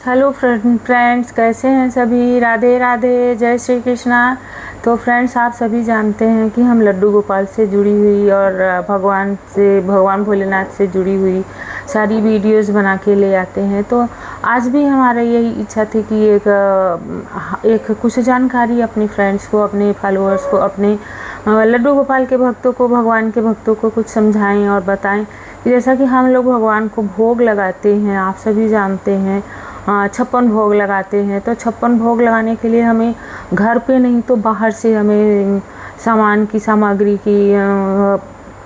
Hello friends, कैसे हैं सभी। राधे राधे, जय श्री कृष्णा। तो फ्रेंड्स, आप सभी जानते हैं कि हम लड्डू गोपाल से जुड़ी हुई और भगवान भोलेनाथ से जुड़ी हुई सारी वीडियोस बना के ले आते हैं। तो आज भी हमारा यही इच्छा थी कि एक कुछ जानकारी अपने फ्रेंड्स को, अपने फॉलोअर्स को, अपने लड्डू गोपाल के भक्तों को, भगवान के भक्तों को कुछ समझाएं और बताएं कि जैसा कि हम लोग भगवान को भोग लगाते हैं, आप सभी जानते हैं 56 भोग लगाते हैं। तो 56 भोग लगाने के लिए हमें घर पे नहीं तो बाहर से हमें सामान की, सामग्री की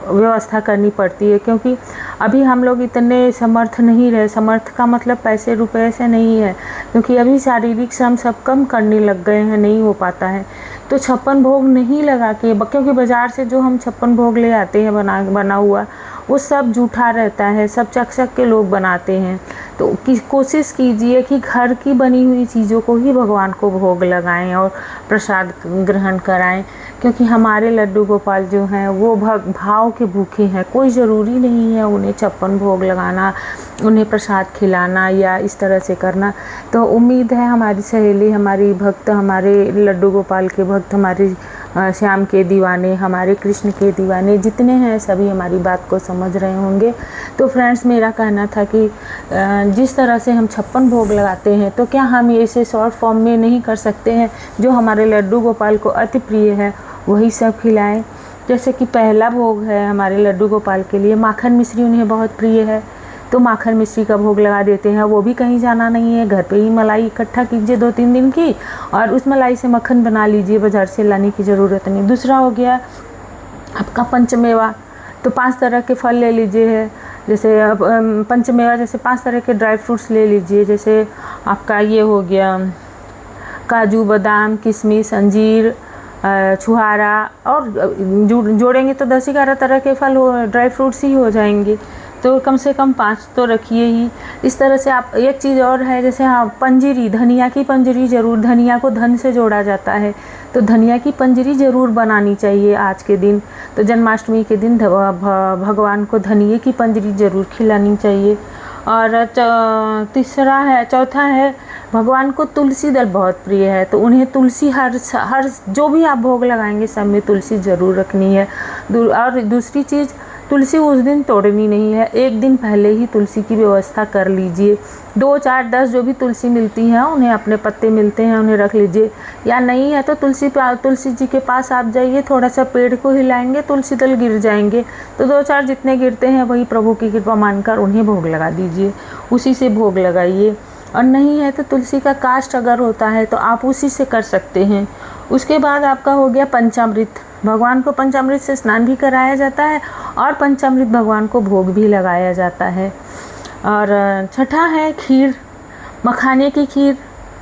व्यवस्था करनी पड़ती है, क्योंकि अभी हम लोग इतने समर्थ नहीं रहे। समर्थ का मतलब पैसे रुपए से नहीं है, क्योंकि अभी शारीरिक श्रम सब कम करने लग गए हैं, नहीं हो पाता है। तो 56 भोग नहीं लगा के, क्योंकि बाज़ार से जो हम 56 भोग ले आते हैं बना हुआ, वो सब जूठा रहता है, सब चक के लोग बनाते हैं। तो कोशिश कीजिए कि घर की बनी हुई चीज़ों को ही भगवान को भोग लगाएं और प्रसाद ग्रहण कराएं, क्योंकि हमारे लड्डू गोपाल जो हैं वो भाव के भूखे हैं। कोई ज़रूरी नहीं है उन्हें 56 भोग लगाना, उन्हें प्रसाद खिलाना या इस तरह से करना। तो उम्मीद है हमारी सहेली, हमारी भक्त, हमारे लड्डू गोपाल के भक्त, हमारे श्याम के दीवाने, हमारे कृष्ण के दीवाने जितने हैं सभी हमारी बात को समझ रहे होंगे। तो फ्रेंड्स, मेरा कहना था कि जिस तरह से हम 56 भोग लगाते हैं, तो क्या हम इसे शॉर्ट फॉर्म में नहीं कर सकते हैं? जो हमारे लड्डू गोपाल को अति प्रिय है वही सब खिलाएं। जैसे कि पहला भोग है हमारे लड्डू गोपाल के लिए माखन मिश्री, उन्हें बहुत प्रिय है, तो माखन मिश्री का भोग लगा देते हैं। वो भी कहीं जाना नहीं है, घर पे ही मलाई इकट्ठा कीजिए 2-3 दिन की, और उस मलाई से मक्खन बना लीजिए, बाज़ार से लाने की ज़रूरत नहीं। दूसरा हो गया आपका पंचमेवा, तो 5 तरह के फल ले लीजिए। जैसे पंचमेवा, जैसे 5 तरह के ड्राई फ्रूट्स ले लीजिए। जैसे आपका ये हो गया काजू, बादाम, किशमिश, अंजीर, छुहारा, और जोड़ेंगे तो 10-11 तरह के फल ड्राई फ्रूट्स ही हो जाएंगे। तो कम से कम 5 तो रखिए ही। इस तरह से आप, एक चीज़ और है, जैसे पंजीरी, धनिया की पंजीरी ज़रूर, धनिया को धन से जोड़ा जाता है, तो धनिया की पंजीरी ज़रूर बनानी चाहिए आज के दिन। तो जन्माष्टमी के दिन भगवान को धनिये की पंजीरी ज़रूर खिलानी चाहिए। और चौथा है भगवान को तुलसी दल बहुत प्रिय है, तो उन्हें तुलसी हर जो भी आप भोग लगाएंगे सब में तुलसी ज़रूर रखनी है। और दूसरी चीज़, तुलसी उस दिन तोड़नी नहीं है, एक दिन पहले ही तुलसी की व्यवस्था कर लीजिए। 2, 4, 10 जो भी तुलसी मिलती हैं, उन्हें अपने पत्ते मिलते हैं उन्हें रख लीजिए, या नहीं है तो तुलसी जी के पास आप जाइए, थोड़ा सा पेड़ को हिलाएंगे, तुलसी दल गिर जाएंगे, तो 2-4 जितने गिरते हैं वही प्रभु की कृपा मानकर उन्हें भोग लगा दीजिए, उसी से भोग लगाइए। और नहीं है तो तुलसी का काष्ठ अगर होता है तो आप उसी से कर सकते हैं। उसके बाद आपका हो गया पंचामृत। भगवान को पंचामृत से स्नान भी कराया जाता है और पंचामृत भगवान को भोग भी लगाया जाता है। और छठा है खीर, मखाने की खीर,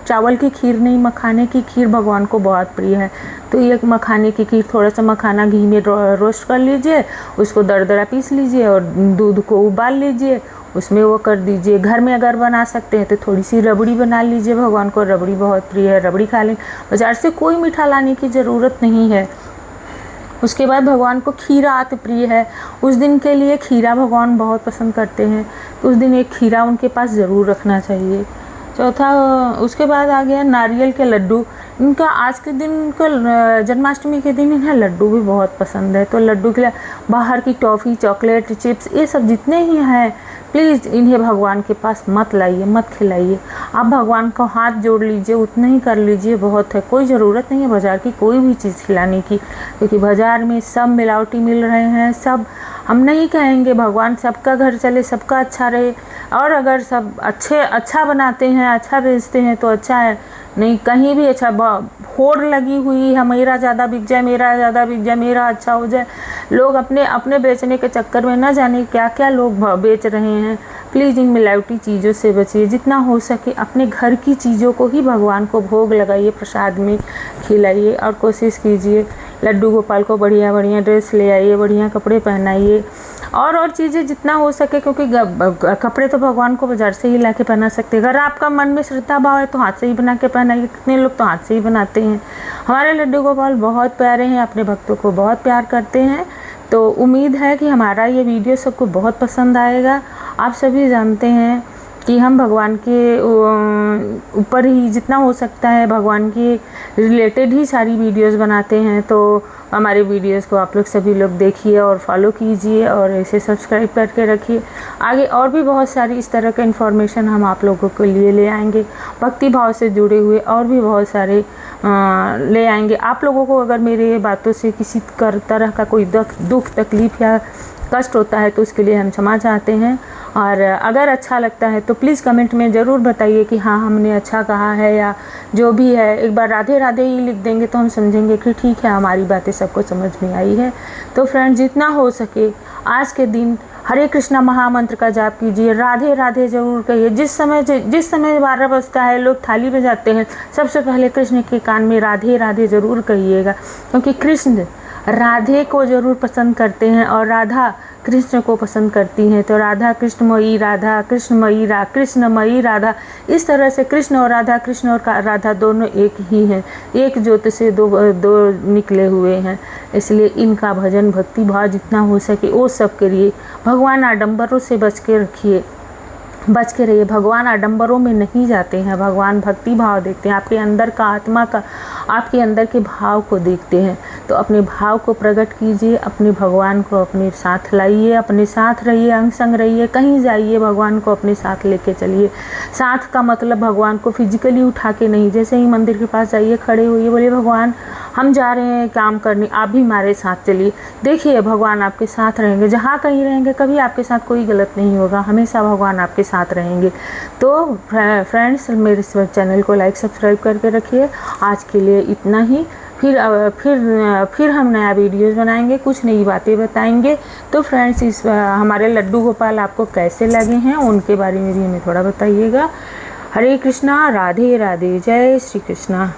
चावल की खीर नहीं, मखाने की खीर भगवान को बहुत प्रिय है। तो ये मखाने की खीर, थोड़ा सा मखाना घी में रोस्ट कर लीजिए, उसको दरदरा पीस लीजिए और दूध को उबाल लीजिए, उसमें वो कर दीजिए। घर में अगर बना सकते हैं तो थोड़ी सी रबड़ी बना लीजिए, भगवान को रबड़ी बहुत प्रिय है, रबड़ी खा लें। बाज़ार से कोई मीठा लाने की ज़रूरत नहीं है। उसके बाद भगवान को खीरा अति प्रिय है, उस दिन के लिए खीरा भगवान बहुत पसंद करते हैं, तो उस दिन एक खीरा उनके पास ज़रूर रखना चाहिए। चौथा, उसके बाद आ गया नारियल के लड्डू। इनका आज के दिन को, जन्माष्टमी के दिन इन्हें लड्डू भी बहुत पसंद है, तो लड्डू के लिए बाहर की टॉफ़ी, चॉकलेट, चिप्स, ये सब जितने ही हैं, प्लीज़ इन्हें भगवान के पास मत लाइए, मत खिलाइए। आप भगवान को हाथ जोड़ लीजिए, उतना ही कर लीजिए, बहुत है। कोई ज़रूरत नहीं है बाज़ार की कोई भी चीज़ खिलाने की, क्योंकि बाज़ार में सब मिलावटी मिल रहे हैं। सब, हम नहीं कहेंगे भगवान सबका घर चले, सबका अच्छा रहे, और अगर सब अच्छा बनाते हैं, अच्छा बेचते हैं तो अच्छा है, नहीं कहीं भी अच्छा होड़ लगी हुई है, मेरा ज़्यादा बिक जाए, मेरा ज़्यादा बिक जाए, मेरा अच्छा हो जाए। लोग अपने बेचने के चक्कर में ना जाने क्या क्या लोग बेच रहे हैं। प्लीज़ इन मिलावटी चीज़ों से बचिए, जितना हो सके अपने घर की चीज़ों को ही भगवान को भोग लगाइए, प्रसाद में खिलाइए। और कोशिश कीजिए लड्डू गोपाल को बढ़िया बढ़िया ड्रेस ले आइए, बढ़िया कपड़े पहनाइए, और चीज़ें जितना हो सके, क्योंकि कपड़े तो भगवान को बाज़ार से ही ला के पहना सकते हैं। अगर आपका मन में श्रद्धा भाव है तो हाथ से ही बना के पहनाइए, कितने लोग तो हाथ से ही बनाते हैं। हमारे लड्डू गोपाल बहुत प्यारे हैं, अपने भक्तों को बहुत प्यार करते हैं। तो उम्मीद है कि हमारा ये वीडियो सबको बहुत पसंद आएगा। आप सभी जानते हैं कि हम भगवान के ऊपर ही जितना हो सकता है भगवान के रिलेटेड ही सारी वीडियोस बनाते हैं। तो हमारे वीडियोस को आप लोग सभी लोग देखिए और फॉलो कीजिए और इसे सब्सक्राइब करके रखिए। आगे और भी बहुत सारी इस तरह का इन्फॉर्मेशन हम आप लोगों के लिए ले आएंगे। भक्ति भाव से जुड़े हुए और भी बहुत सारे ले आएंगे। आप लोगों को अगर मेरे बातों से किसी तरह का कोई दुख तकलीफ़ या कष्ट होता है तो उसके लिए हम क्षमा चाहते हैं। और अगर अच्छा लगता है तो प्लीज़ कमेंट में ज़रूर बताइए कि हाँ हमने अच्छा कहा है, या जो भी है एक बार राधे राधे ही लिख देंगे तो हम समझेंगे कि ठीक है, हमारी बातें सबको समझ में आई है। तो फ्रेंड्स, जितना हो सके आज के दिन हरे कृष्णा महामंत्र का जाप कीजिए, राधे राधे ज़रूर कहिए। जिस समय 12 बजता है लोग थाली बजाते हैं, सबसे पहले कृष्ण के कान में राधे राधे ज़रूर कहिएगा, क्योंकि कृष्ण राधे को ज़रूर पसंद करते हैं और राधा कृष्ण को पसंद करती हैं। तो राधा कृष्णमयी राधा, कृष्णमयी राधा, इस तरह से कृष्ण और राधा, कृष्ण और राधा दोनों एक ही हैं, एक ज्योत से दो निकले हुए हैं। इसलिए इनका भजन भक्ति भाव जितना हो सके वो सब करिए। भगवान आडंबरों से बच के रहिए। भगवान आडंबरों में नहीं जाते हैं, भगवान भक्ति भाव देखते हैं, आपके अंदर का आत्मा का, आपके अंदर के भाव को देखते हैं। तो अपने भाव को प्रकट कीजिए, अपने भगवान को अपने साथ लाइए, अपने साथ रहिए, अंग संग रहिए। कहीं जाइए भगवान को अपने साथ लेके चलिए। साथ का मतलब भगवान को फिजिकली उठा के नहीं, जैसे ही मंदिर के पास जाइए, खड़े होइए, बोलिए भगवान हम जा रहे हैं काम करने, आप भी हमारे साथ चलिए। देखिए भगवान आपके साथ रहेंगे, जहाँ कहीं रहेंगे कभी आपके साथ कोई गलत नहीं होगा, हमेशा भगवान आपके साथ रहेंगे। तो फ्रेंड्स, मेरे चैनल को लाइक सब्सक्राइब करके रखिए। आज के लिए इतना ही। फिर हम नया वीडियोस बनाएंगे, कुछ नई बातें बताएंगे। तो फ्रेंड्स, इस हमारे लड्डू गोपाल आपको कैसे लगे हैं उनके बारे में भी हमें थोड़ा बताइएगा। हरे कृष्णा, राधे राधे, जय श्री कृष्णा।